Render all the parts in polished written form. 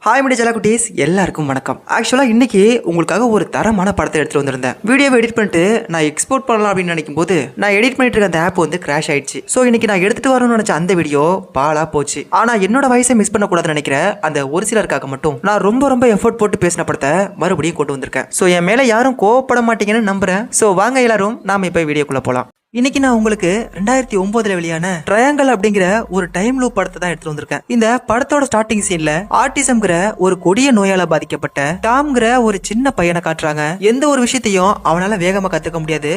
Hi media ஜலகுட்டீஸ் எல்லாருக்கும் வணக்கம். ஆக்சுவலாக இன்னைக்கு உங்களுக்காக ஒரு தரமான படத்தை எடுத்துட்டு வந்திருந்தேன். வீடியோவை எடிட் பண்ணிட்டு நான் எக்ஸ்போர்ட் பண்ணலாம் அப்படின்னு நினைக்கும் போது நான் எடிட் பண்ணிட்டு இருக்க அந்த ஆப் வந்து கிராஷ் ஆயிடுச்சு. ஸோ இன்னைக்கு நான் எடுத்துட்டு வரணும்னு நினைச்ச அந்த வீடியோ பாலா போச்சு. ஆனால் என்னோட வயசை மிஸ் பண்ணக்கூடாதுன்னு நினைக்கிற அந்த ஒரு சிலருக்காக மட்டும் நான் ரொம்ப எஃபோர்ட் போட்டு பேசின படத்தை மறுபடியும் கொண்டு வந்திருக்கேன். ஸோ என் மேலே யாரும் கோவப்பட மாட்டீங்கன்னு நம்புறேன். ஸோ வாங்க எல்லாரும் நாம இப்போ வீடியோக்குள்ள போகலாம். இன்னைக்கு நான் உங்களுக்கு 2009 வெளியான ட்ரையாங்கல் அப்படிங்கிற ஒரு டைம் லூப் படத்தை தான் எடுத்து வந்திருக்கேன். இந்த படத்தோட ஸ்டார்டிங் சீன்ல ஆட்டிசம்ங்கிற ஒரு கொடிய நோயால பாதிக்கப்பட்ட டாம்ங்கிற ஒரு சின்ன பையனை காட்டுறாங்க. எந்த ஒரு விஷயத்தையும் அவனால வேகமா கத்துக்க முடியாது,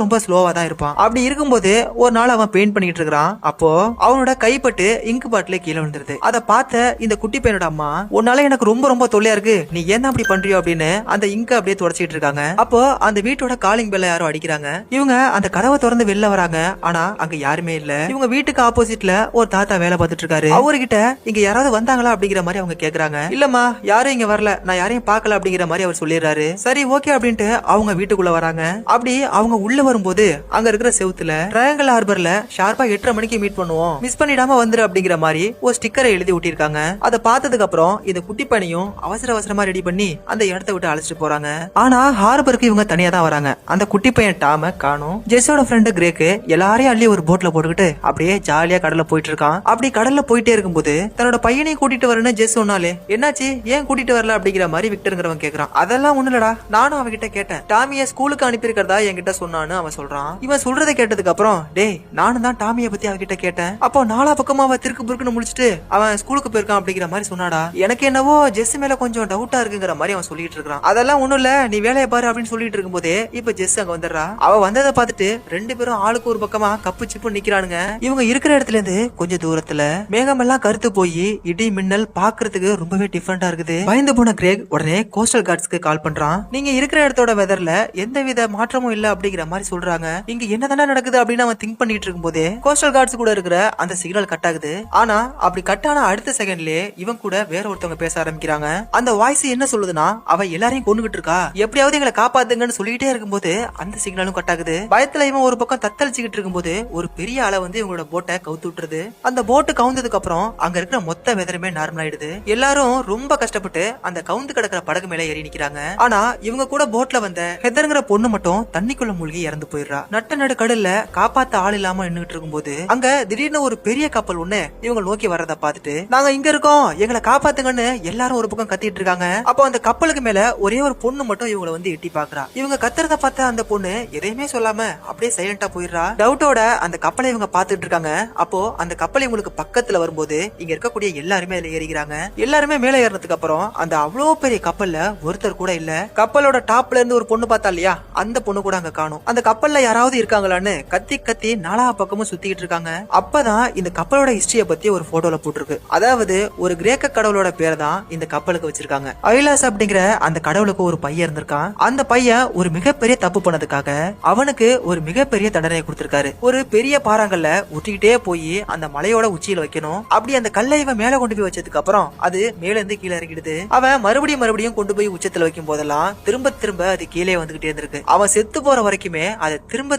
ரொம்ப ஸ்லோவா தான் இருப்பான். அப்படி இருக்கும்போது ஒரு நாள் அவன் பெயிண்ட் பண்ணிட்டு இருக்கான். அப்போ அவனோட கைப்பட்டு இங்கு பாட்டில கீழே விழுந்துருது. அதை பார்த்த இந்த குட்டி பையனோட அம்மா, உன்னால எனக்கு ரொம்ப தொல்லையா இருக்கு, நீ ஏன் அப்படி பண்றியோ அப்படின்னு அந்த இங்க அப்படியே தொடச்சிட்டு இருக்காங்க. அப்போ அந்த வீட்டோட காலிங் பெல்ல யாரும் அடிக்கிறாங்க. இவங்க அந்த கதவை திறந்து வெளில வராங்க. ஆனா அங்க யாருமே இல்ல. இவங்க வீட்டுக்கு ஆப்போசிட்ல ஒரு தாத்தா வேலை பார்த்துட்டு இருக்காரு. அவர்கிட்ட இங்க யாராவது வந்தாங்களா அப்படிங்கிற மாதிரி அவங்க கேக்குறாங்க. இல்லம்மா, யாரும் இங்க வரல, நான் யாரையும் பார்க்கல அப்படிங்கிற மாதிரி அவர் சொல்லிடுறாரு. சரி ஓகே அப்படின்ட்டு அவங்க வீட்டுக்குள்ள வராங்க. அப்படி அவங்க உள்ள வரும்போது அங்க இருக்கிற செவுத்துல ட்ரையாங்கல் ஹார்பர்ல ஷார்ப்பா 8:30 மணிக்கு மீட் பண்ணுவோம், மிஸ் பண்ணிடாம வந்துரு அப்படிங்கிற மாதிரி ஒரு ஸ்டிக்கரை எழுதி ஒட்டிருக்காங்க. அதை பார்த்ததுக்கு அப்புறம் இந்த குட்டி பையனையும் அவசரமா ரெடி பண்ணி அந்த இடத்தை விட்டு அழைச்சிட்டு போறாங்க. ஆனா ஹார்பருக்கு இவங்க தனியா தான் வராங்க. அந்த குட்டி பையன் டாம காணோம். ஜெஸ்ஸோட ஃப்ரெண்டு கிரேக்கு எல்லாரையும் அள்ளி ஒரு போட்ல போட்டுக்கிட்டு அப்படியே ஜாலியா கடல்ல போயிட்டு இருக்கான். அப்படி கடல்ல போயிட்டே இருக்கும்போது தன்னோட பையனையும் கூட்டிட்டு வரேன்னு ஜெஸ் சொன்னாலே, என்னாச்சு ஏன் கூட்டிட்டு வரல அப்படிங்கிற மாதிரி விக்டர்ங்கிறவன் கேக்குறான். அதெல்லாம் ஒண்ணுலடா, நானும் அவன்கிட்ட கேட்டேன், டாமிய ஸ்கூலுக்கு அனுப்பி இருக்கிறதா என்கிட்ட சொன்னான்னு அவன் சொல்றான். இவன் சொல்றதை கேட்டதுக்கு அப்புறம், டேய் நானும் தான் டாமிய பத்தி அவகிட்ட கேட்டேன், அப்போ நாலா பக்கமா அவன் திருக்கு புருக்குன்னு முடிச்சுட்டு அவன் ஸ்கூலுக்கு போயிருக்கான் அப்படிங்கிற மாதிரி சொன்னாடா. எனக்கு என்னவோ ஜெஸ் மேல கொஞ்சம் டவுட்டா இருக்குங்கிற மாதிரி அவன் சொல்லிட்டு இருக்கான். அதெல்லாம் ஒண்ணும் இல்ல, நீ வேலையை பாரு அப்படின்னு சொல்லிட்டு இருக்கும்போதே இப்ப ஜெஸ் அங்க வந்துடுறா. அவ வந்ததை பார்த்துட்டு ரெண்டு பேரும் ஆளுக்கு ஒரு பக்கமா கப்பு சிப்பு நிக்கிறானுங்க. இவங்க இருக்கிற இடத்துல இருந்து கொஞ்சம் தூரத்துல மேகம் எல்லாம் கருத்து போய் இடி மின்னல் பாக்குறதுக்கு ரொம்பவே டிஃபரெண்டா இருக்குது. பயந்து போன கிரேக் உடனே கோஸ்டல் கார்ட்ஸ்க்கு கால் பண்றான். நீங்க இருக்கிற இடத்தோட வெதர்ல எந்தவித மாற்றமும் இல்ல அப்படிங்கிற மாதிரி சொல்றாங்க. இங்க என்னதானே நடக்குது அப்படின்னு அவன் திங்க் பண்ணிட்டு இருக்கும் போதே கோஸ்டல் கார்ட்ஸ் கூட இருக்கிற அந்த சிக்னல் கட் ஆகுது. ஆனா அப்படி கட் ஆன அடுத்த செகண்ட்லயே இவன் கூட வேற ஒருத்தவங்க பேச ஆரம்பிக்கிறாங்க. அந்த வாய்ஸ் என்ன சொல்லுதுன்னா, அவ எல்லாரையும் கொண்டுகிட்டு இருக்கா, எப்படியாவது எங்களை காப்பாத்துங்கன்னு சொல்லிட்டே இருக்கும்போது அந்த சிக்னலும் கட் ஆகுது. பயத்துல இவன் ஒரு பக்கம் தத்தளிச்சுக்கிட்டு இருக்கும்போது ஒரு பெரிய அலை வந்து இவங்களோட போட்டை கவுத்து விட்டுருது. அந்த போட்டு கவுந்ததுக்கு அப்புறம் அங்க இருக்கிற மொத்த வெதருமே நார்மல் ஆயிடுது. எல்லாரும் ரொம்ப கஷ்டப்பட்டு அந்த கவுந்து கிடக்கிற படகு மேல ஏறி நிக்கிறாங்க. ஆனா இவங்க கூட போட்ல வந்த ஹெதர்ங்கிற பொண்ணு மட்டும் தண்ணிக்குள்ள மூழ்கி இறந்து போயிடுறா. நட்ட நடு கடல்ல காப்பாத்த ஆள் இல்லாம நின்னுட்டு இருக்கும்போது அங்க திடீர்னு ஒரு பெரிய கப்பல் ஒண்ணு இவங்க நோக்கி வர்றத பார்த்துட்டு, நாங்க இங்க இருக்கோம், எங்களை காப்பாத்துங்கன்னு எல்லாரும் ஒரு பக்கம் கத்திட்டு இருக்காங்க. அப்போ அந்த கப்பலுக்கு மேல ஒரே ஒரு பொண்ணு மட்டும் இவங்களை வந்து எட்டி பாக்குறா. இவங்க கத்துறத பார்த்த அந்த பொண்ணு எதையுமே சொல்லாம அப்படியே சைலண்டா போயிடுறா. டவுட்டோட அந்த கப்பலை இவங்க பாத்துட்டு இருக்காங்க. அப்போ அந்த கப்பல் இவங்களுக்கு பக்கத்துல வரும்போது இங்க இருக்கக்கூடிய எல்லாருமே அதுல ஏறிக்கிறாங்க. எல்லாருமே மேல ஏறினதுக்கு அப்புறம் அந்த அவ்வளவு பெரிய கப்பல்ல ஒருத்தர் கூட இல்ல. கப்பலோட டாப்ல இருந்து ஒரு பொண்ணு பார்த்தா இல்லையா, அந்த பொண்ணு கூட அங்க காணும். அந்த கப்பல்ல யாராவது இருக்காங்களான்னு கத்தி நாலா பக்கமும் சுத்திட்டு இருக்காங்க. அப்பதான் இந்த கப்பலோட ஹிஸ்டரிய பத்தி ஒரு போட்டோல போட்டிருக்கு. அதாவது ஒரு கிரேக்க கடவுளோட பேரை தான் இந்த கப்பலுக்கு வச்சிருக்காங்க. ஐலாஸ் அப்படிங்கிற அந்த கடவுளுக்கு ஒரு பையன் இருந்திருக்கான். அந்த பையன் ஒரு மிகப்பெரிய தப்பு பண்ணதுக்காக அவனுக்கு ஒரு மிகப்பெரிய தண்டனை கொடுத்திருக்காரு. ஒரு பெரிய பாறாங்கல்ல ஒட்டிக்கிட்டே போய் அந்த மலையோட உச்சியில வைக்கணும். அப்படி அந்த கல்லை இவன் மேல கொண்டு போய் வச்சதுக்கு அப்புறம் அது மேல இருந்து கீழே இறங்கிடுது. அவன் மறுபடியும் கொண்டு போய் உச்சத்துல வைக்கும் போதெல்லாம் திரும்ப அது கீழே வந்துகிட்டே இருந்திருக்கு. அவன் செத்து போற வரைக்குமே அதை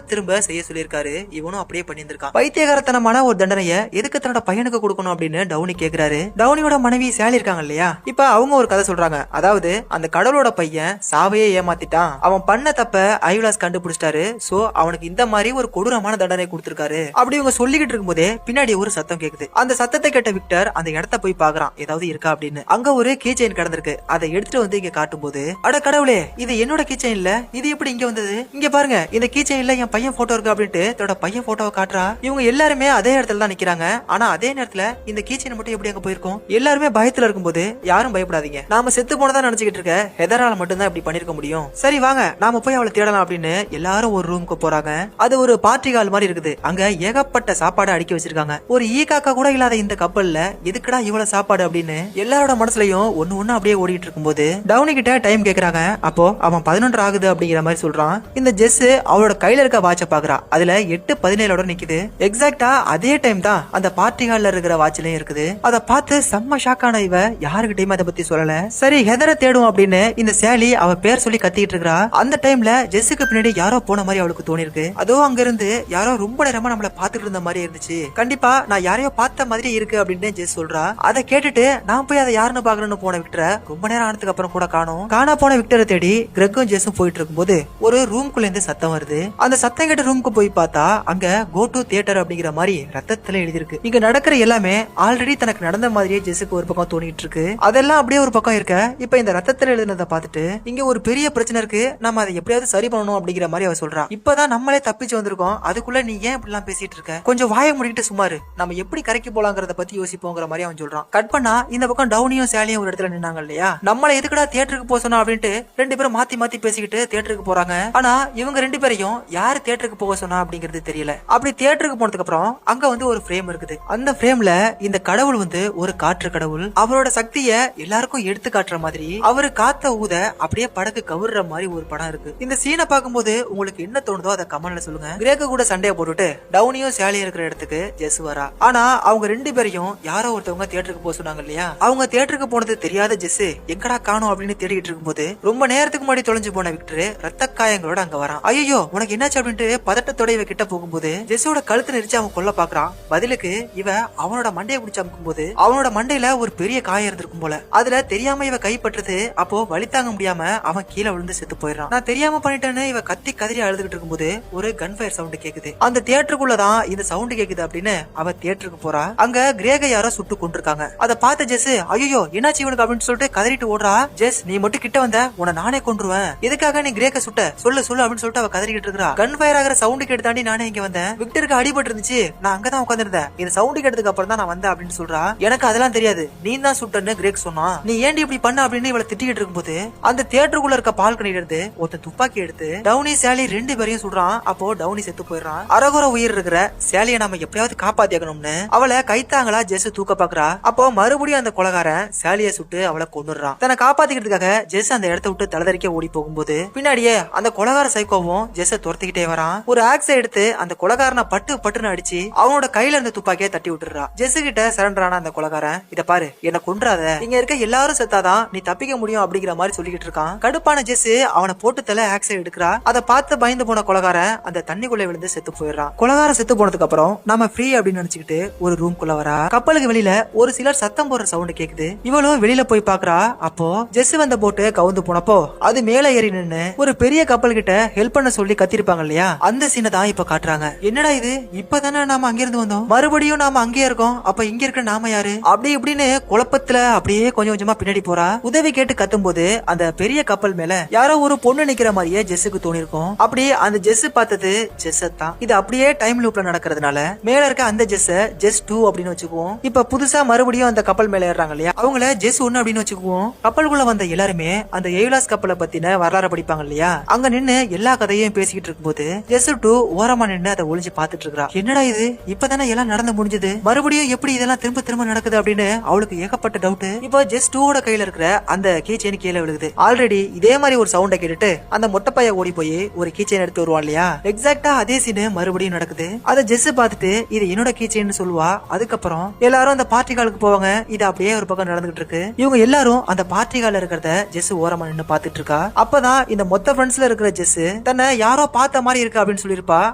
திரும்ப செய்ய சொல்லியிருக்காரு. இவனும் அப்படியே பண்ணியிருக்கான். பைத்தியகாரத்தனமான ஒரு தண்டனைய எதுக்கு தன்னோட பையனுக்கு கொடுக்கணும் அப்படின்னு டவுனி கேக்குறாரு. டவுனியோட மனைவி சேலி இருக்காங்க இல்லையா, இப்ப அவங்க ஒரு கதை சொல்றாங்க. அதாவது அந்த கடவுளோட பையன் சாவையே ஏமாத்திட்டான், அவன் பண்ண தப்ப ஐலாஸ் கண்டுபிடிச்சிட்டாரு. சோ அவனுக்கு இந்த மாதிரி ஒரு கொடூரமான தண்டனை கொடுத்திருக்காரு. அப்படி இவங்க சொல்லிக்கிட்டு இருக்கும்போதே பின்னாடி ஒரு சத்தம் கேக்குது. அந்த சத்தத்தை கேட்ட விக்டர் அந்த இடத்த போய் பாக்குறான், ஏதாவது இருக்கா அப்படின்னு. அங்க ஒரு கீ செயின் கிடந்திருக்கு. அதை எடுத்துட்டு வந்து இங்க காட்டும் போது, அட கடவுளே, இது என்னோட கீ செயின் இல்ல, இது எப்படி இங்க வந்தது, இங்க பாருங்க இந்த கீ செயின்ல என் பையன் போட்டோ இருக்கு அப்படின்ட்டு தன்னோட பையன் போட்டோவை காட்டுறா. இவங்க எல்லாருமே அதே இடத்துல தான் நிக்கிறாங்க. ஆனா அதே நேரத்துல இந்த கீ செயின் மட்டும் எப்படி அங்க போயிருக்கும். எல்லாருமே பயத்துல இருக்கும்போது யாரும் பயப்படாதீங்க, நாம செத்து போனதான் நினைச்சுக்கிட்டு இருக்க ஹெதரால மட்டும் தான் இப்படி பண்ணிருக்க முடியும். சரி வாங்க நாம போய் அவளை தேடலாம் அப்படின்னு எல்லாரும் ஒரு ரூமுக்கு போறாங்க. அது ஒரு பார்ட்டி ஹால் மாதிரி இருக்குது. அங்க ஏகப்பட்ட சாப்பாடு அடுக்கி வச்சிருக்காங்க. ஒரு ஈ காக்கா கூட இல்லாத இந்த கப்பல்ல எதுக்குடா இவ்வளவு சாப்பாடு அப்படின்னு எல்லாரோட மனசுலயும் ஒண்ணு அப்படியே ஓடிட்டு இருக்கும்போது டவுனி கிட்ட டைம் கேக்குறாங்க. அப்போ அவன் 11 ஆகுது அப்படிங்கிற மாதிரி சொல்றான். இந்த ஜெஸ் அவளோட கையில இருக்க வாட்ச பாக்குறா. அதுல 8:17 நிக்குது. எக்ஸாக்டா அதே டைம் தான் அந்த பார்ட்டி ஹால்ல இருக்கிற வாட்ச்லயும் இருக்குது. அதை பார்த்து செம்ம ஷாக்கான இவ யாருகிட்டயுமே அதை பத்தி சொல்லல. சரி ஹெதரை தேடும் அப்படின்னு இந்த சேலி அவ பேர் சொல்லி கத்திட்டு இருக்கா. அந்த டைம்ல ஜெஸ்ஸுக்கு பின்னாடி யாரோ போன மாதிரி அவளுக்கு தோணி இருக்கு. அதோ அங்க இருந்து யாரோ ரொம்ப நேரமா நம்மள பாத்துட்டு இருந்த மாதிரி இருந்துச்சு. கண்டிப்பா நான் யாரையோ பார்த்த மாதிரி இருக்கு அப்படின்னு ஜெஸ் சொல்றா. அதை கேட்டுட்டு நான் போய் அதை யாருன்னு பாக்கணும்னு போன விக்டரை ரொம்ப நேரம் ஆனதுக்கு அப்புறம் கூட காணோம். காணா போன விக்டரை தேடி கிரெக்கும் ஜெஸும் போயிட்டு இருக்கும்போது ஒரு ரூம்குள்ள இருந்து சத்தம் வருது. அந்த சத்தம் கேட்ட ரூமுக்கு போய் பார்த்தா அங்க கோ டு தியேட்டர் அப்படிங்கிற மாதிரி ரத்தத்துல எழுதிருக்கு. இங்க நடக்கிற எல்லாமே ஆல்ரெடி தனக்கு நடந்த மாதிரியே ஜெஸுக்கு ஒரு பக்கம் தோணிட்டு இருக்கு. அதெல்லாம் அப்படியே ஒரு பக்கம் இருக்க இப்ப இந்த ரத்தத்துல எழுதினதை பார்த்துட்டு இங்க ஒரு பெரிய பிரச்சனை இருக்கு, நம்ம அதை எப்படியாவது சரி பண்ணணும் அப்படிங்கிற மாதிரி அவ சொல்றா. இப்பதான் நம்மளே தப்பிச்சு வந்திருக்கோம், அதுக்குள்ள நீ ஏன் இப்படி எல்லாம் பேசிட்டு இருக்க, கொஞ்சம் வாயை முடிக்கிட்டு சுமாரு, நம்ம எப்படி கரைக்கு போலாங்கிறத பத்தி யோசிப்போங்கிற மாதிரி அவன் சொல்றான். கட் பண்ணா இந்த பக்கம் டவுனியும் சேலியும் ஒரு இடத்துல நின்னாங்க இல்லையா, நம்மள எதுக்குடா தியேட்டருக்கு போக சொன்னா அப்படின்ட்டு ரெண்டு பேரும் மாத்தி மாத்தி பேசிக்கிட்டு தியேட்டருக்கு போறாங்க. ஆனா இவங்க ரெண்டு பேரையும் யாரு தியேட்டருக்கு போக சொன்னா அப்படிங்கிறது தெரியல. அப்படி தியேட்டருக்கு போனதுக்கு அப்புறம் அங்க வந்து ஒரு ஃப்ரேம் இருக்குது. அந்த ஃப்ரேம்ல இந்த கடவுள் வந்து ஒரு காற்று கடவுள், அவரோட சக்திய எல்லாருக்கும் எடுத்து காட்டுற மாதிரி அவரு காத்த ஊத அப்படியே படகு கவுர்ற மாதிரி ஒரு படம் இருக்கு. இந்த சீனை பார்க்கும்போது உங்களுக்கு என்ன தோணுதோ அதை கமெண்ட்ல சொல்லுங்க. கிரேக்க கூட சண்டையை போட்டுட்டு டவுனியும் சேலியும் இருக்கிற இடத்துக்கு ஜெஸ் வரா. ஆனா அவங்க ரெண்டு பேரையும் யாரோ ஒருத்தவங்க தியேட்டருக்கு போக சொன்னாங்க இல்லையா, அவங்க தியேட்டருக்கு போனது தெரியாத ஜெஸ் எங்கடா காணோம் அப்படின்னு தேடிட்டு இருக்கும்போது ரொம்ப நேரத்துக்கு முன்னாடி தொலைஞ்சு போன விக்டர் ரத்த காயங்களோட அங்க வரான். ஐயோ உனக்கு என்னாச்சு அப்படின்ட்டு பதட்டத்தோட இவ கிட்ட போகும்போது ஜெஸ்ஸோட கழுத்து நெரிச்சு அவன் கொல்ல பாக்குறான். பதிலுக்கு இவ அவனோட மண்டையை பிடிச்சு அமுக்கும் போது அவனோட மண்டையில ஒரு பெரிய காயம் இருந்திருக்கும் போல. அதுல தெரியாம இவ கைப்பற்றது, அப்போ வலி தாங்க முடியாம அவன் கீழே விழுந்து செத்து போயிடறான். நான் தெரியாம பண்ணிட்டேன்னு இவ கத்தி கதறி அழுதுகிட்டு இருக்கும்போது ஒரு கன் ஃபயர் சவுண்ட் கேக்குது. அந்த தியேட்டருக்குள்ளதான் இந்த சவுண்ட் கேக்குது அப்படின்னு அவ தியேட்டருக்கு போறா. அங்க கிரேக யாரோ சுட்டு கொண்டிருக்காங்க. அதை பார்த்த ஜெஸ் ஐயோ என்னாச்சு இவனுக்கு அப்படின்னு சொல்லிட்டு கதறிட்டு ஓடுறா. ஜெஸ் நீ மட்டும் கிட்ட வந்த உன்னை நானே கொன்றுவேன், எதுக்காக நீ கிரேக்க சுட்ட சொல்லு சொல்லு அப்படின்னு சொல்லிட்டு அவ கதறிக்கிட்டு இருக்கா. கன் ஃபயர் ஆகிற சவுண்ட் கேட்டு தாண்டி நானே இங்க வந்தேன், விக்டருக்கு அடிபட்டு இருந்துச்சு, நான் அங்கதான் உட்காந்துருந்தேன், இந்த சவுண்ட் கேட்டதுக்கு அப்புறம் தான் நான் வந்தேன் அப்படின்னு சொல்றா. எனக்கு அதெல்லாம் தெரியாது, நீ தான் சுட்டன்னு கிரேக் சொன்னா, நீ ஏன்டி இப்படி பண்ண அப்படின்னு இவளை திட்டிக்கிட்டு இருக்கும்போது அந்த தியேட்டருக்குள்ள இருக்க பால்கனில இருந்து ஒருத்தன் துப்பாக்கி எடுத்து டவுனி சேலி ரெண்டு பேரையும் சுடுறான். அப்போ டவுனி செத்து போயிடுறான். அரகுற உயிர் இருக்கிற சேலிய நாம எப்படியாவது காப்பாத்தியாக்கணும்னு அவளை கைத்தாங்களா ஜெஸ் தூக்க பாக்குறா. அப்போ மறுபடியும் அந்த கொலகாரன் சேலிய சுட்டு அவளை கொன்னுடுறான். தன்னை காப்பாத்திக்கிறதுக்காக ஜெஸ் அந்த இடத்த விட்டு தலைதறிக்க ஓடி போகும்போது பின்னாடியே அந்த கொலகார சைக்கோவும் ஜெஸ் துரத்திக்கிட்டே வரான். ஒரு ஆக்ஸை எடுத்து அந்த கொலகாரனை பட்டு பட்டுன்னு அடிச்சு அவனோட கையில இருந்த துப்பாக்கியை தட்டி விட்டுறா. ஜெஸ் கிட்ட சரண்டரான அந்த கொலகாரன் இத பாரு என்ன கொன்றாத, இங்க இருக்க எல்லாரும் செத்தாதான் நீ தப்பிக்க முடியும் அப்படிங்கிற மாதிரி சொல்லிக்கிட்டு இருக்கான். கடுப்பான ஜெஸ் அவனை போட்டு தலை ஆக்ஸை எடுக்கிறா. அதை பார்த்து பயந்து போன கொலகாரன் அந்த தண்ணிக்குள்ள விழுந்து செத்து போயிடுறான். கொலகாரன் செத்து போனதுக்கு அப்புறம் நாம ஃப்ரீ அப்படின்னு நினைச்சுக்கிட்டு ஒரு ரூம்குள்ள வரா. கப்பலுக்கு வெளியில ஒரு சிலர் சத்தம் போடுற சவுண்ட் கேக்குது. இவளும் வெளியில போய் பாக்குறா. அப்போ ஜெஸ் வந்த போட்டு கவுந்து போனப்போ அது மேல ஏறி நின்னு ஒரு பெரிய கப்பல் கிட்ட ஹெல்ப் பண்ண சொல்லி கத்திருப்பாங்க இல்லையா, அந்த சீனை தான் இப்ப காட்டுறாங்க. என்னடா இது, இப்பதானே நாம அங்கிருந்து வந்தோம், மறுபடியும் நாம அங்கேயே இருக்கோம், அப்ப இங்க இருக்க நாம யாரு அப்படி இப்படின்னு குழப்பத்துல அப்படியே கொஞ்சம் கொஞ்சமா பின்னாடி போறா. உதவி கேட்டு கத்தும் போது அந்த பெரிய கப்பல் மேல யாரோ ஒரு பொண்ணு நிக்கிற மாதிரியே ஜெஸ்ஸுக்கு தோணி இருக்கும். அப்படி அந்த ஜெஸ் பார்த்தது ஜெஸ் தான். இது அப்படியே டைம் லூப்ல நடக்கிறதுனால மேல இருக்க அந்த ஜெஸ் ஜெஸ் 2 அப்படின்னு வச்சுக்குவோம். இப்ப புதுசா மறுபடியும் அந்த கப்பல் மேல ஏறாங்க இல்லையா, அவங்கள ஜெஸ் 1 அப்படின்னு வச்சுக்குவோம். கப்பலுக்குள்ள வந்த எல்லாருமே அந்த எய்லாஸ் கப்பலை பத்தின வரலாறு படிப்பாங்க இல்லையா, அங்க நின்னு எல்லா கதையும் பேசிக்கிட்டு இருக்கும்போது ஜெஸ் 2 ஓரமா நின்னு அதை ஒளிஞ்சு பாத்துட்டு இருக்கா. என்னடா இது, இப்பதானே எல்லாம் நடந்து முடிஞ்சது, மறுபடியும் எப்படி இதெல்லாம் திரும்ப திரும்ப நடக்குது அப்படின்னு அவளுக்கு ஏகப்பட்ட டவுட். இப்போ ஜெஸ் 2 ஓட கையில இருக்கிற அந்த கீ செயின் கீழே விழுகுது. ஆல்ரெடி இதே மாதிரி ஒரு சவுண்ட கேட்டுட்டு அந்த மொட்டை பைய ஓடி போய் ஒரு கீ செயின் எடுத்து வருவான் இல்லையா, எக்ஸாக்டா அதே சீன் மறுபடியும் நடக்குது. அதை ஜெஸ் பார்த்துட்டு இது என்னோட கீ செயின் சொல்லுவா. அதுக்கப்புறம் எல்லாரும் அந்த பார்ட்டி காலுக்கு போவாங்க. இது அப்படியே ஒரு பக்கம் நடந்துகிட்டு இருக்கு. இவங்க எல்லாரும் அந்த பார்ட்டி கால இருக்கிறத ஜெஸ் ஓரமா நின்னு பாத்துட்டு இருக்கா. அப்பதான் இந்த மொத்த ஃப்ரெண்ட்ஸ்ல இருக்கிற ஜெஸ் தன்னை யாரோ பார்த்த மாதிரி இருக்கு அப்படின்னு சொல்லிருப்பா.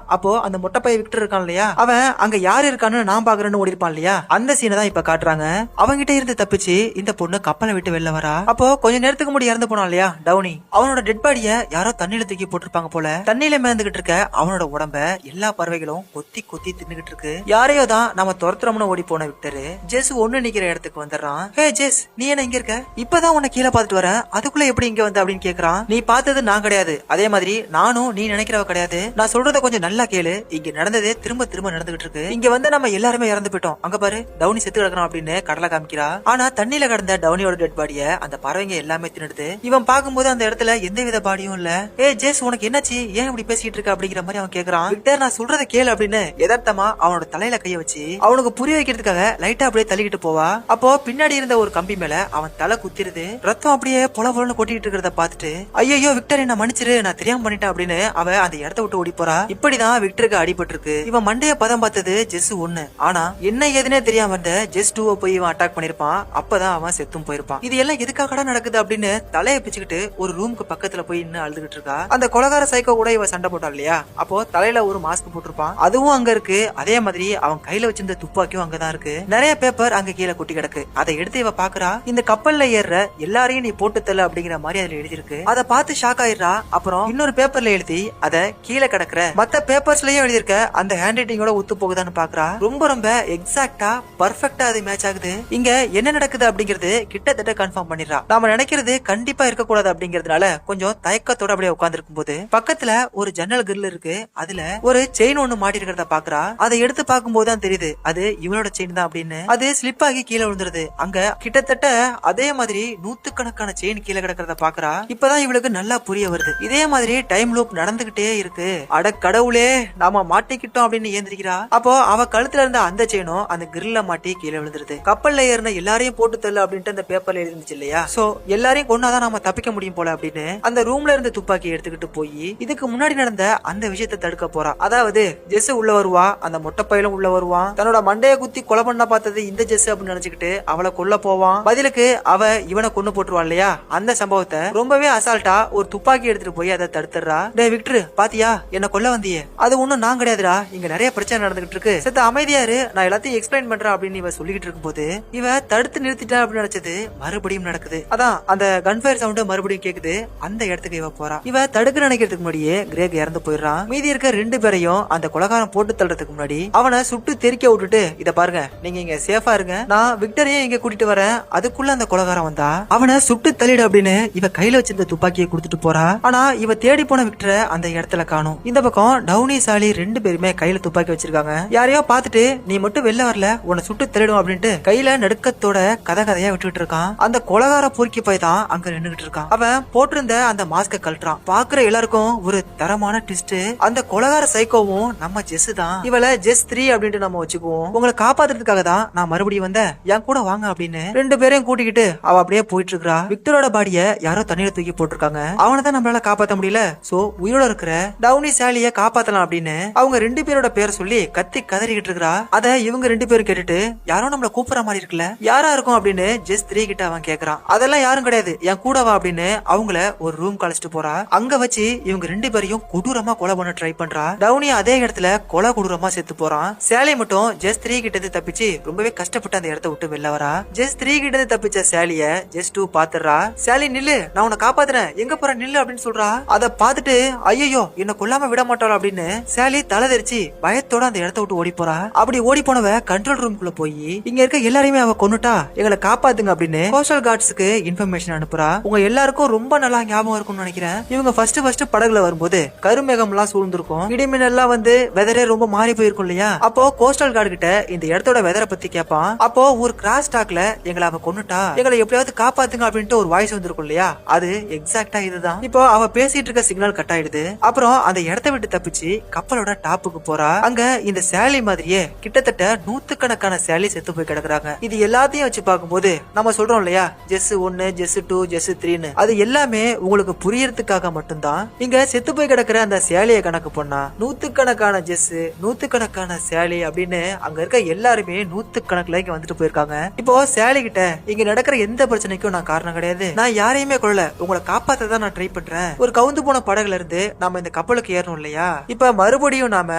அப்போ அந்த மொட்டை பைய விக்டர் இருக்கான் இல்லையா, அவன் அங்க யாரு இருக்கான்னு நான் பாக்குறேன்னு ஓடி இருப்பான் இல்லையா, அந்த சீனை தான் இப்ப காட்டுறாங்க. அவங்கிட்ட இருந்து தப்பிச்சு இந்த பொண்ணு கப்பலை விட்டு வெளில வரா. அப்போ கொஞ்ச நேரத்துக்கு முன்னாடி இறந்து போனான் இல்லையா டவுனி, அவனோட டெட் பாடிய யாரோ தண்ணியில தூக்கி போட்டிருப்பாங்க போல. தண்ணியில மேந்துகிட்டு இருக்க அவனோட உடம்ப எல்லா பறவைகளும் கொத்தி கொத்தி தின்னுகிட்டு இருக்கு. யாரையோ தான் நம்ம துரத்துறோம்னு ஓடி போன விக்டர் ஜெஸ் 1 நிக்கிற இடத்துக்கு வந்துடுறான். ஹே ஜெஸ், நீ என்ன இங்க இருக்க, இப்பதான் உன்னை கீழே பாத்துட்டு வர, அதுக்குள்ள எப்படி இங்க வந்த அப்படின்னு கேக்குறான். நீ பார்த்தது நான் கிடையாது, அதே மாதிரி நானும் நீ நினைக்கிறவ கிடையாது, நான் சொல்றத கொஞ்சம் நல்லா கேளு, இங்க நடந்ததே திரும்ப திரும்ப நடந்துகிட்டு இருக்கு, இங்க வந்து நம்ம எல்லாருமே இறந்து போயிட்டோம், அங்க பாரு டவுனி செத்து கிடக்கணும் அப்படின்னு கடலை காமிக்கிறா. ஆனா தண்ணியில கடந்த டவுனியோட டெட் பாடிய அந்த பறவைங்க எல்லாமே தின்னுடுது. இவன் பாக்கும்போது அந்த இடத்துல எந்த வித பாடியும் இல்ல. ஏ ஜெஸ், உனக்கு என்னாச்சு, ஏன் இப்படி பேசிட்டு இருக்க அப்படிங்கிற மாதிரி அவன் கேக்குறான். விக்டர் நான் சொல்றத கேளு அப்படின்னு யதார்த்தமா அவனோட தலையில கைய வச்சு அவனுக்கு புரிய வைக்கிறதுக்காக லைட்டா அப்படியே தள்ளிக்கிட்டு போவா. அப்போ பின்னாடி இருந்த ஒரு கம்பி மேல அவன் தலை குத்திருது. ரத்தம் அப்படியே பொல பொலன்னு கொட்டிட்டு இருக்கிறத பாத்துட்டு ஐயோ விக்டர் என்ன மன்னிச்சிரு, நான் தெரியாம பண்ணிட்டேன் அப்படின்னு அவ அந்த இடத்த விட்டு ஓடி போறா. இப்படிதான் விக்டருக்கு அடிபட்டு இருக்கு. இவன் மண்டைய பதம் பார்த்தது ஜெஸ் 1. ஆனா என்ன ஏதுனே தெரியாம இருந்த ஜெஸ் 2 போய் இவன் அட்டாக் பண்ணிருப்பான். அப்பதான் அவன் செத்தும் போயிருப்பான். இது எல்லாம் எதுக்காக நடக்குது அப்படின்னு தலையை பிச்சுக்கிட்டு ஒரு ரூமுக்கு பக்கத்துல போய் இன்னும் அழுதுகிட்டு இருக்கா. அந்த கொலகார சைக்கோ கூட இவ சண்டை போட்டா இல்லையா, அப்போ தலையில ஒரு மாஸ்க் போட்டிருப்பான், அதுவும் அங்க இருக்கு. அதே மாதிரி அவன் கையில வச்சிருந்த துப்பாக்கியும் அங்கதான் இருக்கு. நிறைய பேப்பர் அங்க கீழே கொட்டி கிடக்கு. அதை எடுத்து இவ பாக்குறா. இந்த கப்பல்ல ஏற எல்லாரையும் நீ போட்டு தள்ள அப்படிங்கிற மாதிரி அதுல எழுதிருக்கு. அதை பார்த்து ஷாக் ஆயிடுறா. அப்புறம் இன்னொரு பேப்பர்ல எழுதி அத கீழே கிடக்குற மத்த பேப்பர்ஸ்லயும் எழுதிருக்க அந்த ஹேண்ட் ரைட்டிங்கோட ஒத்து போகுதான்னு பாக்குறா. ரொம்ப ரொம்ப எக்ஸாக்டா பர்ஃபெக்டா அது மேட்ச் ஆகுது. இங்க என்ன நடக்குது அப்படிங்கிறது கிட்டத்தட்ட கன்ஃபார்ம் பண்ணிடுறா. நாம நினைக்கிறது கண்டிப்பா இருக்கக்கூடாது அப்படிங்கறதுனால கொஞ்சம் தயக்கத்தோட அப்படியே உட்கார்ந்து இருக்கும் போது பக்கத்துல ஒரு ஜன்னல் கிரில் இருக்கு. அதுல ஒரு செயின் ஒண்ணு மாட்டி இருக்கிறத பாக்குறா. அதை எடுத்து பார்க்கும்போது தான் தெரியுது அது இவனோட செயின் தான் அப்படின்னு. அது ஸ்லிப் ஆகி கீழே விழுந்துருது. அங்க கிட்டத்தட்ட அதே மாதிரி நூத்துக்கணக்கான செயின் கீழே கிடக்கிறத பாக்குறா. இப்பதான் இவளுக்கு நல்லா புரிய வருது. இதே மாதிரி டைம் லூப் நடந்துகிட்டே இருக்கு. அட கடவுளே, நாம மாட்டிக்கிட்டோம் அப்படின்னு ஏந்திரிக்கிறா. அப்போ அவ கழுத்துல இருந்த அந்த செயினும் அந்த கிரில்ல மாட்டி கீழே விழுந்துருது. கப்பல்ல ஏறின எல்லாரையும் போட்டு தள்ளு அப்படின்ட்டு அந்த பேப்பர்ல எழுதிருந்துச்சு இல்லையா? சோ எல்லாரையும் கொண்டாதான் நாம தப்பிக்க முடியும் போல அப்படின்னு அந்த ரூம்ல இருந்த துப்பாக்கி எடுத்துக்கிட்டு போய் இதுக்கு முன்னாடி நடந்த அந்த விஷயத்தை தடுக்க போறா. அதாவது ஜெஸ் உள்ள வருவா, அந்த மொட்டை பையலும் உள்ள வருவான். தன்னோட மண்டைய குத்தி கொலை பண்ண பார்த்தது இந்த ஜெஸ் அப்படின்னு நினைச்சுக்கிட்டு அவளை கொல்ல போவான். பதிலுக்கு அவ இவனை கொண்டு போட்டுருவா இல்லையா? அந்த சம்பவத்தை ரொம்பவே அசால்ட்டா ஒரு துப்பாக்கி எடுத்துட்டு போய் அதை தடுத்துறா. டே விக்டர், பாத்தியா என்ன கொல்ல வந்தியே? அது ஒண்ணும் நான் கிடையாதுடா, இங்க நிறைய பிரச்சனை நடந்துகிட்டு இருக்கு, செத்த அமைதியாரு, நான் எல்லாத்தையும் எக்ஸ்பிளைன் பண்றேன் அப்படின்னு இவ சொல்லிட்டு இருக்கும் போது இவ தடுத்து நிறுத்திட்டா அப்படின்னு நினைச்சது மறுபடியும் நடக்குது. அதான் அந்த கன்ஃபயர் சவுண்ட் மறுபடியும் கேக்குது. அந்த இடத்துக்கு இவ போறா. இவ தடுக்க நினைக்கிறதுக்கு முன்னாடியே கிரேக் இறந்து போயிடுறான். மீதி இருக்க 2 பேரையும் அந்த கொலகாரம் போட்டு தள்ளுறதுக்கு முன்னாடி அவனை சுட்டு தெறிக்க விட்டுட்டு, இத பாருங்க, நீங்க இங்க சேஃபா இருங்க, நான் விக்டரையும் இங்க கூட்டிட்டு வரேன். அதுக்குள்ள அந்த கொலகாரம் வந்தா அவனை சுட்டு தள்ளிடு அப்படின்னு இவ கையில வச்சிருந்த துப்பாக்கியை கொடுத்துட்டு போறா. ஆனா இவ தேடி போன விக்டரை அந்த இடத்துல காணும். இந்த பக்கம் டவுனி சாலி 2 பேருமே கையில துப்பாக்கி வச்சிருக்காங்க. யாரையோ பார்த்துட்டு நீ மட்டும் வெளில வரல உன்னை சுட்டு தள்ளிடும் அப்படின்ட்டு கையில நடுக்கத்தோட கதையா விட்டுட்டு இருக்கான். அந்த கொலகார பொறுக்கி போய் தான் அங்க நின்னுகிட்டு இருக்கான். அவன் போட்டிருந்த அந்த மாஸ்க கழட்டுறான். பாக்குற எல்லாருக்கும் ஒரு தரமான ட்விஸ்ட். அந்த கொலகார சைக்கோவும் நம்ம ஜெஸ் தான். இவளை ஜெஸ் 3 அப்படின்ட்டு நம்ம வச்சுக்குவோம். உங்களை காப்பாத்துறதுக்காக தான் நான் மறுபடியும் வந்தேன், என் கூட வாங்க அப்படின்னு 2 பேரையும் கூட்டிக்கிட்டு அவ அப்படியே போயிட்டு இருக்கா. விக்டரோட பாடிய யாரோ தண்ணியில தூக்கி போட்டிருக்காங்க. அவனை தான் நம்மளால காப்பாத்த முடியல. சோ உயிரோட இருக்கிற டவுனி சாலிய காப்பாத்தலாம் அப்படின்னு அவங்க 2 பேரோட பேரை சொல்லி கத்தி கதறிக்கிட்டு இருக்கா. அத இவங்க 2 பேரும் கேட்டுட்டு யாரோ நம்மள கூப்பிடுற மாதிரி இருக்குல்ல, யாரா இருக்கும் அப்படின்னு ஜெஸ் 3 கிட்ட அவன் கேக்குறான். அதெல்லாம் யாரும் கிடையாது, என் கூட வா அப்படின்னு அவங்கள ஒரு ரூம் கழிச்சிட்டு போறா. அங்க வச்சு இவங்க 2 பேரையும் கொடூரமா கொலை பண்ண ட்ரை பண்றா. டவுனி அதே இடத்துல கொலை கொடூரமா செத்து போறான். சாலி மட்டும் ஜெஸ் 3 கிட்ட இருந்து தப்பிச்சு ரொம்பவே கஷ்டப்பட்டு அந்த இடத்த விட்டு வெளில வரா. ஜெஸ் 3 கிட்ட இருந்து தப்பிச்ச சாலிய ஜெஸ் 2 பாத்துறா. சாலி நில்லு, நான் உன்னை காப்பாத்துறேன், எங்க போற நில்லு அப்படின்னு சொல்றா. அத பாத்துட்டு ஐயோ என்ன கொல்லாம விட மாட்டாள் அப்படின்னு சாலி தலை தெரிச்சு பயத்தோட அந்த இடத்த விட்டு ஓடி போறா. அப்படி ஓடி போனவ கண்ட்ரோல் ரூம்குள்ள போய் இங்க இருக்க எல்லாரையுமே அவ கொன்னுட்டா, எங்களை காப்பாத்துங்க அப்படின்னு கோஸ்டல் கார்ட்ஸ்க்கு இன்ஃபர்மேஷன் அனுப்புறா. உங்க எல்லாருக்கும் ரொம்ப நல்லா ஞாபகம் இருக்கும்னு நினைக்கிறேன். இவங்க ஃபர்ஸ்ட் படகுல வரும்போது கருமேகம் எல்லாம் சூழ்ந்திருக்கும். இடிமின்னெல்லாம் வந்து வெதரே ரொம்ப மாறி போயிருக்கும் இல்லையா? அப்போ கோஸ்டல் கார்டு கிட்ட இந்த இடத்தோட வெதரை பத்தி கேட்பான். அப்போ ஒரு கிராஸ் டாக்ல எங்களை அவ கொன்னுட்டா, எங்களை எப்படியாவது காப்பாத்துங்க அப்படின்ட்டு ஒரு வாய்ஸ் வந்திருக்கும் இல்லையா? அது எக்ஸாக்டா இதுதான். இப்போ அவ பேசிட்டு இருக்க சிக்னல் கட் ஆயிடுது. அப்புறம் அந்த இடத்தை விட்டு தப்பிச்சு கப்பலோட டாப்புக்கு போறா. அங்க இந்த சாலி மாதிரியே கிட்டத்தட்ட 100கணக்கான சாலி செத்து போய் கிடக்குறாங்க. இது எல்லாத்தையும் வச்சு பார்க்கும்போது நம்ம சொல்றோம் இல்லையா, ஜெஸ் 1, ஜெஸ் 2, ஜெஸ் 3ன்னு, அது எல்லாமே உங்களுக்கு புரியறதுக்காக மட்டும்தான். இங்க செத்து போய் கிடக்குற அந்த சாலியை கணக்கு பண்ணா 100கணக்கான ஜெஸ், 100கணக்கான சாலி அப்படின்னு அங்க இருக்க எல்லாருமே 100கணக்குல இங்க வந்துட்டு போயிருக்காங்க. இப்போ சாலி கிட்ட இங்க நடக்கிற எந்த பிரச்சனைக்கும் நான் காரணம் கிடையாது, நான் யாரையுமே கொள்ளல, உங்களை காப்பாத்த தான் நான் ட்ரை பண்றேன். ஒரு கவுந்து போன படகுல இருந்து நாம இந்த கப்பலுக்கு ஏறணும் இல்லையா? இப்ப மறுபடியும் நாம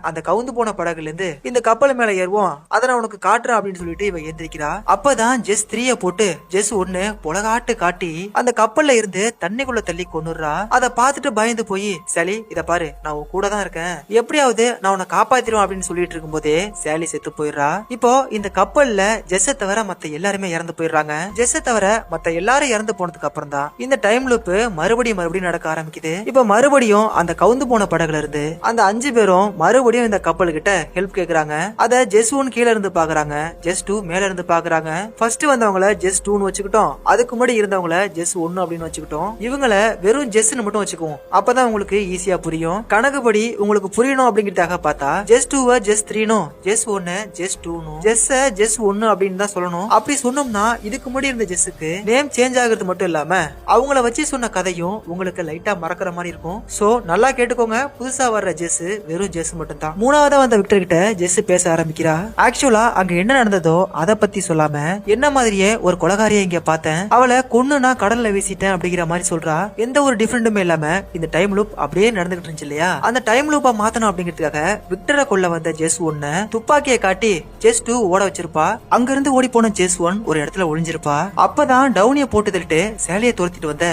அந்த கவுந்து போன படகுல இருந்து இந்த கப்பல் மேல ஏறுவோம், அதை நான் உனக்கு காட்டுறேன் அப்படின்னு சொல்லிட்டு இவ எந்திரிக்கிறா. அப்பதான் ஜெஸ் 3 போட்டு ஜெஸ் 1 பொலகாட்டு காட்டி அந்த கப்பல்ல இருந்து தண்ணிக்குள்ள தள்ளி கொன்னுறா. அதை பார்த்துட்டு பயந்து போய் சாலி இத பாரு, நான் உன் கூட தான் இருக்கேன், எப்படியாவது நான் உன்னை காப்பாத்திடுவேன் அப்படின்னு சொல்லிட்டு இருக்கும் போதே சாலி செத்து போயிடுறா. இப்போ இந்த கப்பல்ல ஜெஸ்ஸ தவிர மத்த எல்லாருமே இறந்து போயிடுறாங்க. ஜெஸ்ஸ தவிர மத்த எல்லாரும் இறந்து போனதுக்கு அப்புறம் தான் இந்த டைம் லூப் மறுபடியும் நடக்க ஆரம்பிக்குது. இப்ப மறுபடியும் அந்த கவுந்து போன படகுல இருந்து அந்த 5 பேரும் மறுபடியும் இந்த கப்பல் கிட்ட ஹெல்ப் கேக்குறாங்க. அத ஜெஸ் 1 கீழ இருந்து பாக்குறாங்க, ஜெஸ் 2 மேல இருந்து பாக்குறாங்க. ஃபர்ஸ்ட் வந்தவங்கள ஜெஸ் 2ன்னு வச்சுக்கிட்டோம், அதுக்கு முன்னாடி இருந்தவங்கள ஜெஸ் 1 அப்படின்னு வச்சுக்கிட்டோம். இவங்கள வெறும் ஜெஸ்ன்னு மட்டும் வச்சுக்குவோம், அப்பதான் உங்களுக்கு ஈஸியா புரியும். கணக்குப்படி உங்களுக்கு புரியணும் அப்படிங்கிறதுக்காக பார்த்தா ஜெஸ் 2 ஜெஸ் 3னும் ஜெஸ் 1 ஜெஸ் 2னும் ஜெஸ் ஜெஸ் 1 அப்படின்னு தான் சொல்லணும். அப்படி சொன்னோம்னா இதுக்கு முன்னாடி இருந்த ஜெஸ்ஸுக்கு நேம் சேஞ்ச் ஆகுறது மட்டும் இல்லாம அவங்கள வச்சு சொன்ன கதையும் உங்களுக்கு லைட்டா மறக்கிற மாதிரி இருக்கும். சோ நல்லா கேட்டுக்கோங்க, புதுசா வர்ற ஜெஸ் வெறும் ஜெஸ் மட்டும் தான். மூணாவதா வந்த விக்டர் கிட்ட ஜெஸ் பேச ஆரம்பிக்கிறா. ஆக்சுவலா அங்க என்ன நடந்ததோ அத பத்தி சொல்லாம என்ன மாதிரியே ஒரு கொலகாரியை இங்க பார்த்தேன், அவளை கொன்னுனா கடல்ல வீசிட்டேன் அப்படிங்கிற மாதிரி சொல்றா. எந்த ஒரு டிஃபரெண்டுமே இல்லாம இந்த டைம் லூப் அப்படியே நடந்துகிட்டு இருந்துச்சு இல்லையா? இல்லையா, அந்த டைம் லூப்பா மாத்தணும் அப்படிங்கிறதுக்காக விக்டரை கொல்ல வந்த ஜெஸ் ஒன்னு துப்பாக்கியை காட்டி ஜெஸ் 2 ஓட வச்சிருப்பா. அங்க இருந்து ஓடி போன ஜெஸ் 1 ஒரு இடத்துல ஒளிஞ்சிருப்பா. அப்பதான் டவுனிய போட்டு தள்ளிட்டு சேலையை துரத்திட்டு வந்த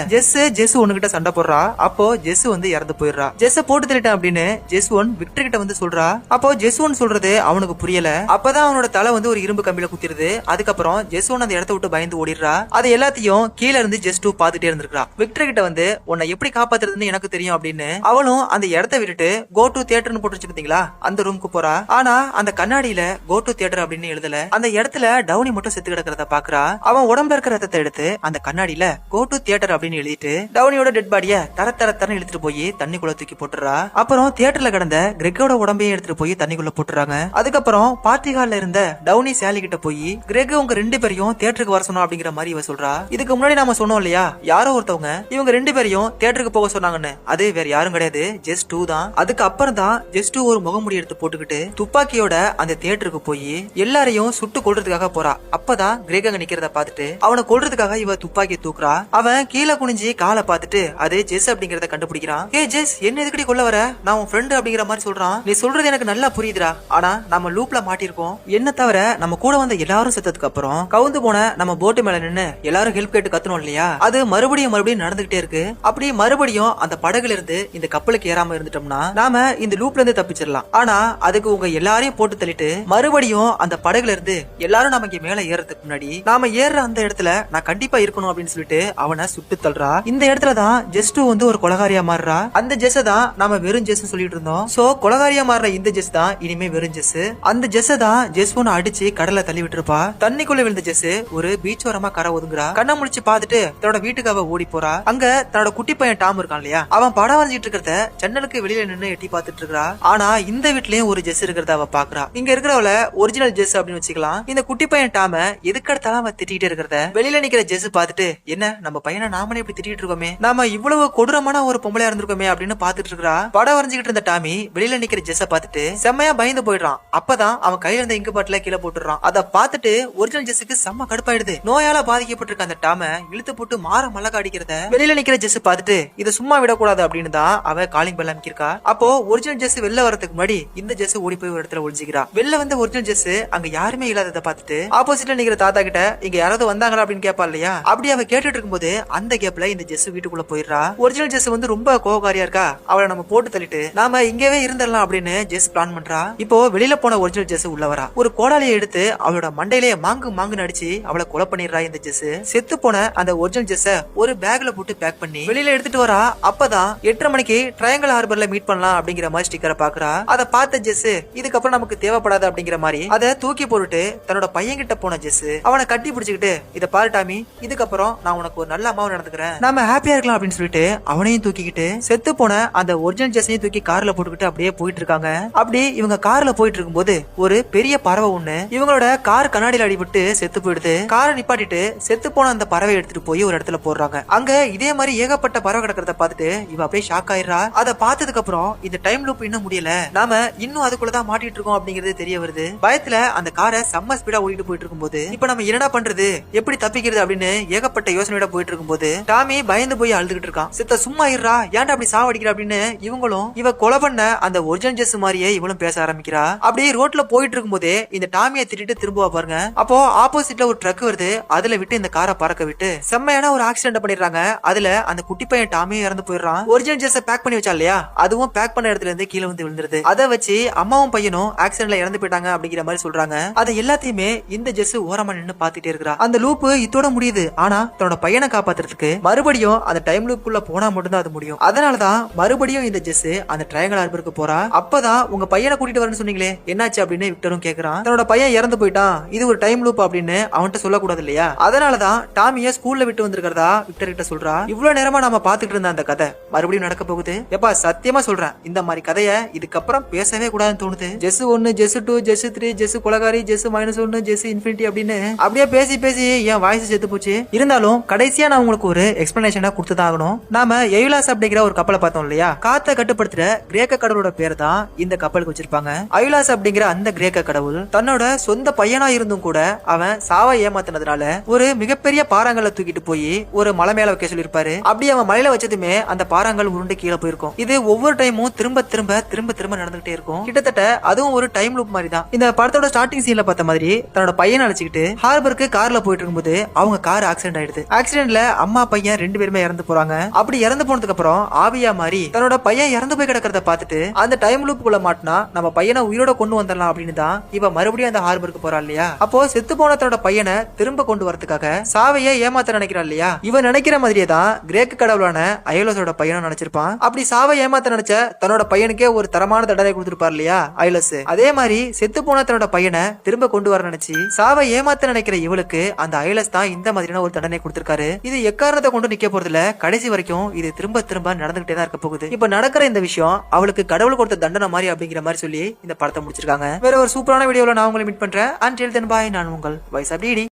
ஜெஸ் ஒன்னு கிட்ட சண்டை போடுறா. அப்போ ஜெஸ் வந்து இறந்து போயிடுறா. ஜெஸ் போட்டு தள்ளிட்டேன் அப்படின்னு ஜெஸ் 1 விக்டர் கிட்ட வந்து சொல்றா. அப்போ ஜெஸ் 1 சொல்றது அவனுக்கு புரியல. அப்பதான் அவனோட தலை வந்து ஒரு இரும்பு கம்பியில குத்திருது. அதுக்கப்புறம் ஜெஸ் 1 அந்த இடத்த விட்டு பயந்து ஓடிடுறா. அது எல்லாத்தையும் கீழ இருந்து ஜெஸ் 2 பாத்துட்டே இருந்திருக்கா. விக்டர் கிட்ட வந்து உன்னை எப்படி காப்பாத்துறதுன்னு எனக்கு தெரியும் அப்படின்னு அவளும் அந்த இடத்த விட்டுட்டு கோ டு தியேட்டர்னு போட்டு பாத்தீங்களா, அந்த ரூமுக்கு போறா. ஆனா அந்த கண்ணாடியில கோ டு தியேட்டர் அப்படின்னு எழுதல. அந்த இடத்துல டவுனி மட்டும் செத்து கிடக்கிறத பாக்குறா. அவன் உடம்புல இருக்கிற ரத்தத்தை எடுத்து அந்த கண்ணாடியில கோ டு தியேட்டர் அப்படின்னு எழுதிட்டு டவுனியோட டெட் பாடிய தர இழுத்துட்டு போய் தண்ணிக்குள்ள தூக்கி போட்டுறா. அப்புறம் தியேட்டர்ல கிடந்த கிரெக்கோட உடம்பையும் எடுத்துட்டு போய் தண்ணிக்குள்ள போட்டுறாங்க. அதுக்கப்புறம் பார்ட்டி ஹால்ல இருந்த டவுனி சாலி கிட்ட போய் கிரெக் உங்க 2 பேரையும் தியேட்டருக்கு வர சொன்னோம் அப்படிங்கிற மாதிரி இவ சொல்றா. இதுக்கு முன்னாடி நாம சொன்னோம் இல்லையா, யாரோ ஒருத்தவங்க இவங்க 2 பேரையும் தியேட்டருக்கு போக சொன்னாங்கன்னு. அது வேற யாரும் கிடையாது, ஜெஸ் 2 தான். அதுக்கு அப்புறம் தான் ஜெஸ் 2 ஒரு முகமுடி எடுத்து போட்டுக்கிட்டு துப்பாக்கியோட அந்த தியேட்டருக்கு போய் எல்லாரையும் சுட்டு கொல்றதுக்காக போறா. அப்பதான் கிரெக் அங்க நிக்கிறத பாத்துட்டு அவனை கொல்றதுக்காக இவ துப்பாக்கி தூக்குறா. அவன் கீழே குனிஞ்சு காலை பாத்துட்டு அது ஜெஸ் அப்படிங்கறத கண்டுபிடிக்கிறான். ஏ ஜெஸ், என்ன எதுக்கடி கொல்ல வர, நான் உன் ஃப்ரெண்ட் அப்படிங்கிற மாதிரி சொல்றான். நீ சொல்றது எனக்கு நல்லா புரியுதுடா, ஆனா நம்ம லூப்ல மாட்டிருக்கோம். என்ன தவிர நம்ம கூட வந்த எல்லாரும் செத்ததுக்கு அப்புறம் கவுந்து போன நம்ம போட்டு மேல நின்னு எல்லாரும் ஹெல்ப் கேட்டு கத்தணும் இல்லையா, அது மறுபடியும் நடந்துகிட்டே இருக்கு. அப்படி மறுபடியும் அந்த படகுல இருந்து இந்த கப்பலுக்கு ஏறாம இருந்துட்டோம்னா நாம இந்த லூப்ல இருந்து தப்பிச்சிடலாம். ஆனா அதுக்கு உங்க எல்லாரையும் போட்டு தள்ளிட்டு மறுபடியும் அந்த படகுல இருந்து எல்லாரும் நம்ம இங்க மேல ஏறதுக்கு முன்னாடி நாம ஏறுற அந்த இடத்துல நான் கண்டிப்பா இருக்கணும் அப்படின்னு சொல்லிட்டு அவனை சுட்டு தள்ளுறா. இந்த இடத்துலதான் ஜெஸ் 2 வந்து ஒரு கொலகாரியா மாறுறா. அந்த ஜெஸ் தான் நாம வெறும் ஜெஸ் சொல்லிட்டு இருந்தோம். சோ கொலகாரியா மாறுற இந்த ஜெஸ் தான் இனிமே வெறும் ஜெஸ். அந்த ஜெஸ் தான் ஜெஸ் 1 அடிச்சு கடல்ல தள்ளி விட்டுருப்பா. தண்ணிக்குள்ள விழுந்த ஜெஸ் ஒரு பீச் ஓரமா கரை ஒதுங்குறா. கண்ணை முடிச்சு பாத்துட்டு தன்னோட வீட்டுக்கு அவ ஓடி போறா. அங்க தன்னோட குட்டி பையன் டாம் இருக்கான் இல்லையா, அவன் படம் வரைஞ்சிட்டு இருக்கிறத ஜன்னலுக்கு வெளியில நின்னு எட்டி பாத்துட்டு இருக்கா. ஆனா இந்த வீட்லயும் ஒரு ஜெஸ் இருக்கிறத அவ பாக்குறா. இங்க இருக்கிறவள ஒரிஜினல் ஜெஸ் அப்படின்னு வச்சுக்கலாம். இந்த குட்டி பையன் டாம எதுக்கடுத்தாலும் அவன் திட்டிட்டு இருக்கிறத வெளியில நிக்கிற ஜெஸ் பாத்துட்டு, என்ன நம்ம பையனை நாமளே இப்படி திட்டிட்டு இருக்கோமே, நாம இவ்வளவு கொடூரமான ஒரு பொம்பளையா இருந்திருக்கோமே அப்படின்னு பாத்துட்டு இருக்கா. படம் வரைஞ்சிட்டு இருந்த டாமி வெளியில நிக்கிற ஜெஸ்ஸ பாத்துட்டு செம்மையா பயந்து போயிடுறான். அப்பதான் அவன் கையில இருந்த இங்கு பாட்டில கீழே போட்டுறான். அதை பாத்துட்டு ஒரிஜினல் ஜெஸ்ஸுக்கு செம்ம கடுப்பாயிடுது. நோயால பாதிக்கப்பட்டிருக்க அந்த டாம இழுத்து போட்டு மாற மல்லக அடிக்கிறத வெளியில நிக்கிற ஜெஸ் பாத்துட்டு இதை சும்மா விடக்கூடாது அப்படின்னு தான் அவ காலிங் பெல் அமைக்கிருக்கா. அப்போ ஒரிஜினல் ஜெஸ் வெளில வரதுக்கு முன்னாடி இந்த ஜெஸ் ஓடி போய் ஒரு இடத்துல ஒளிஞ்சிக்கிறா. வெளில வந்த ஒரிஜினல் ஜெஸ் அங்க யாருமே இல்லாததை பார்த்துட்டு ஆப்போசிட்ல நிக்கிற தாத்தா கிட்ட இங்க யாராவது வந்தாங்களா அப்படின்னு கேப்பா இல்லையா. அப்படி அவ கேட்டுட்டு இருக்கும்போது அந்த கேப்ல இந்த ஜெஸ் வீட்டுக்குள்ள போயிடுறா. ஒரிஜினல் ஜெஸ் வந்து ரொம்ப கோவக்காரியா இருக்கா. அவளை நம்ம போட்டு தள்ளிட்டு நாம இங்கவே இருந்துடலாம் அப்படின்னு ஜெஸ் பிளான் பண்றா. இப்போ வெளியில போன ஒரிஜினல் ஜெஸ் உள்ள வரா. ஒரு கோடாலியை எடுத்து அவளோட மண்டையிலேயே மாங்கு நடிச்சு அவளை கொலை பண்ணிடுறா. இந்த ஜெஸ் செத்து போன அந்த ஒரிஜினல் ஜெஸ் ஒரு பேக்ல போட்டு பேக் பண்ணி வெளியில எடுத்துட்டு வரா. அப்பதான் 8:30 மணிக்கு ட்ரையாங்கிள் ஹார்பர்ல மீட் பண்ணலாம் அப்படிங்கிற மாதிரி ஸ்டிக்கரை பாக்குறா. அதை பார்த்த ஜெஸ் இதுக்கப்புறம் நமக்கு தேவைப்படாது அப்படிங்கிற மாதிரி அதை தூக்கி போட்டுட்டு தன்னோட பையன் கிட்ட போன ஜெஸ் அவனை கட்டி பிடிச்சுக்கிட்டு, இத பாரு டாமி, இதுக்கப்புறம் நான் உனக்கு ஒரு நல்ல அம்மாவை நடந்துக்கிறேன், நாம ஹாப்பியா இருக்கலாம் அப்படின்னு சொல்லிட்டு அவனையும் தூக்கிக்கிட்டு செத்து போன அந்த ஒரிஜினல் ஜெஸ்ஸையும் தூக்கி கார்ல போட்டுக்கிட்டு அப்படியே போயிட்டு இருக்காங்க. அப்படி இவங்க கார்ல போயிட்டு இருக்கும்போது ஒரு பெரிய பறவை ஒண்ணு இவங்களோட கார் கண்ணாடியில் அடிபட்டு செத்து போயிடுது. காரை நிப்பாட்டிட்டு செத்து போன அந்த பறவை எடுத்துட்டு போய் ஒரு இடத்துல போடுறாங்க. அங்க இதே மாதிரி ஏகப்பட்ட பறவை கிடக்கிறத பார்த்துட்டு இவ அப்படியே ஷாக் ஆயிடுறா. அதை பார்த்ததுக்கு அப்புறம் இந்த டைம் லூப் இன்னும் முடியல, நாம இன்னும் அதுக்குள்ளதான் மாட்டிட்டு இருக்கோம் அப்படிங்கிறது தெரிய வருது. பயத்துல அந்த காரை செம்ம ஸ்பீடா ஓடிட்டு போயிட்டு இருக்கும்போது இப்ப நம்ம என்னடா பண்றது, எப்படி தப்பிக்கிறது அப்படின்னு ஏகப்பட்ட யோசனையோட போயிட்டு இருக்கும்போது டாமி பயந்து போய் அழுதுகிட்டு இருக்கான். சித்த சும்மா இருறா, ஏன்டா அப்படி சாவடிக்கிற அப்படின்னு இவங்களும் இவ கொலை பண்ண அந்த ஒரிஜினல் ஜெஸ் மாதிரியே இவளும் பேச ஆரம்பிக்கிறா. அப்படியே ரோட்ல போயிட்டு இருக்கும்போதே இந்த டாமியை திட்டிட்டு திரும்புவா பாருங்க. அப்போ ஆப்போசிட்ல ஒரு ட்ரக் வருது. அதுல விட்டு இந்த காரை பறக்க விட்டு செம்மையான ஒரு ஆக்சிடென்ட் பண்ணிடுறாங்க. அதுல அந்த குட்டி பையன் டாமியும் இறந்து போயிடுறான். ஒரிஜினல் ஜெஸ் பேக் பண்ணி வச்சா இல்லையா, அதுவும் பேக் பண்ண இடத்துல இருந்து கீழே வந்து விழுந்துருது. அதை வச்சு அம்மாவும் பையனும் ஆக்சிடென்ட்ல இறந்து போயிட்டாங்க அப்படிங்கிற மாதிரி சொல்றாங்க. அதை எல்லாத்தையுமே இந்த ஜெஸ் ஓரமா நின்னு பாத்துட்டே இருக்கிறா. அந்த லூப் இதோட முடியுது. ஆனா தன்னோட பையனை காப்பாத்துறதுக்கு மறுபடியும் அந்த டைம் லூப்புக்குள்ள போனா மட்டும்தான் அது முடியும். அதனாலதான் மறுபடியும் இந்த ஜெஸ் அந்த ட்ரையாங்கிள் ஹார்பருக்கு போறா. அப்பதான் உங்க பையனை கூட்டிட்டு வரேன்னு சொன்னீங்களே என்னாச்சு அப்படின்னு விக்டரும் கேக்குறான். தன்னோட பையன் இறந்து போயிட்டான், இது ஒரு டைம் லூப் அப்படின்னு அவன்கிட்ட சொல்லக்கூடாது இல்லையா. அதனாலதான் டாமிய ஸ்கூல்ல விட்டு வந்திருக்கிறதா விக்டர் கிட்ட சொல்றா. இவ்வளவு நேரமா நாம பாத்துக்கிட்டு இருந்த அந்த கதை மறுபடியும் நடக்க போகுது. எப்பா சத்தியமா சொல்றேன், இந்த மாதிரி கதைய இதுக்கப்புறம் பேசவே கூடாதுன்னு தோணுது. ஜெஸ் 1, ஜெஸ் 2, ஜெஸ் 3, ஜெஸ் கொலகாரி, ஜெஸ் -1, ஜெஸ் இன்ஃபினிட்டி அப்படின்னு அப்படியே பேசி பேசி என் வாய்ஸ் செத்து போச்சு. இருந்தாலும் கடைசியா நான் உங்களுக்கு ஒரு எக்ஸ்பிளனேஷனா கொடுத்துதான் ஆகணும். நாம எயுலாஸ் அப்படிங்கிற ஒரு கப்பலை பார்த்தோம் இல்லையா, காத்தை கட்டுப்படுத்துற கிரேக்க கடவுளோட பேர் தான் இந்த கப்பலுக்கு வச்சிருப்பாங்க. அயுலாஸ் அப்படிங்கிற அந்த கிரேக்க கடவுள் தன்னோட சொந்த பையனா இருந்தும் கூட அவன் சாவ ஏமாத்தினதுனால ஒரு மிகப்பெரிய பாறாங்கல்ல தூக்கிட்டு போய் ஒரு மலை மேல வைக்க சொல்லிருப்பாரு. அப்படி அவன் மலையில வச்சதுமே அந்த பாறாங்கல் உருண்டு கீழே போயிருக்கும். இது ஒவ்வொரு டைமும் திரும்ப திரும்ப திரும்ப திரும்ப நடந்துகிட்டே இருக்கும். கிட்டத்தட்ட அதுவும் ஒரு டைம் லூப் மாதிரி தான். இந்த படத்தோட ஸ்டார்டிங் சீன்ல பார்த்த மாதிரி தன்னோட பையனை அழைச்சிக்கிட்டு ஹார்பருக்கு கார்ல போயிட்டு இருக்கும்போது அவங்க கார் ஆக்சிடென்ட் ஆயிடுது. ஆக்சிடென்ட்ல அம்மா பையன் 2 பேருமே இறந்து போறாங்க. அப்படி இறந்து போனதுக்கு அப்புறம் ஆவியா மாதிரி தன்னோட பையன் இறந்து போய் கிடக்கிறத பார்த்துட்டு அந்த டைம் லூப்புக்குள்ள மாட்டினா நம்ம பையனை உயிரோட கொண்டு வந்துடலாம் அப்படின்னு தான் இவ மறுபடியும் அந்த ஹார்பருக்கு போறா இல்லையா. அப்போ செத்து போன தன்னோட பையனை திரும்ப கொண்டு வரதுக்காக சாவையை ஏமாத்த நினைக்கிறா இல்லையா. இவன் நினைக்கிற மாதிரியே தான் கிரேக்கு கடவுளான ஐலஸோட பையனும் நினைச்சிருப்பான். அப்படி சாவை ஏமாத்த நினைச்ச தன்னோட பையனுக்கே ஒரு தரமான தண்டனை கொடுத்திருப்பார் இல்லையா ஐலஸ். அதே மாதிரி செத்து போன தன்னோட பையனை திரும்ப கொண்டு வர நினைச்சு சாவை ஏமாத்த நினைக்கிற இவளுக்கு அந்த ஐலஸ் தான் இந்த மாதிரியான ஒரு தண்டனை கொடுத்திருக்காரு. இது எக்காரணத்தை கொண்டு நிக்க போறதுல கடைசி வரைக்கும் இது திரும்ப திரும்ப நடந்துகிட்டே தான் இருக்க போகுது. இப்ப நடக்கிற இந்த விஷயம் அவளுக்கு கடவுள் கொடுத்த தண்டனை மாதிரி அப்படிங்கிற மாதிரி சொல்லி இந்த படத்தை முடிச்சிருக்காங்க. வேற ஒரு சூப்பரான வீடியோல நான் உங்களை மீட் பண்றேன். Until then bye. நான் உங்கள் வைஸ் அப்டி.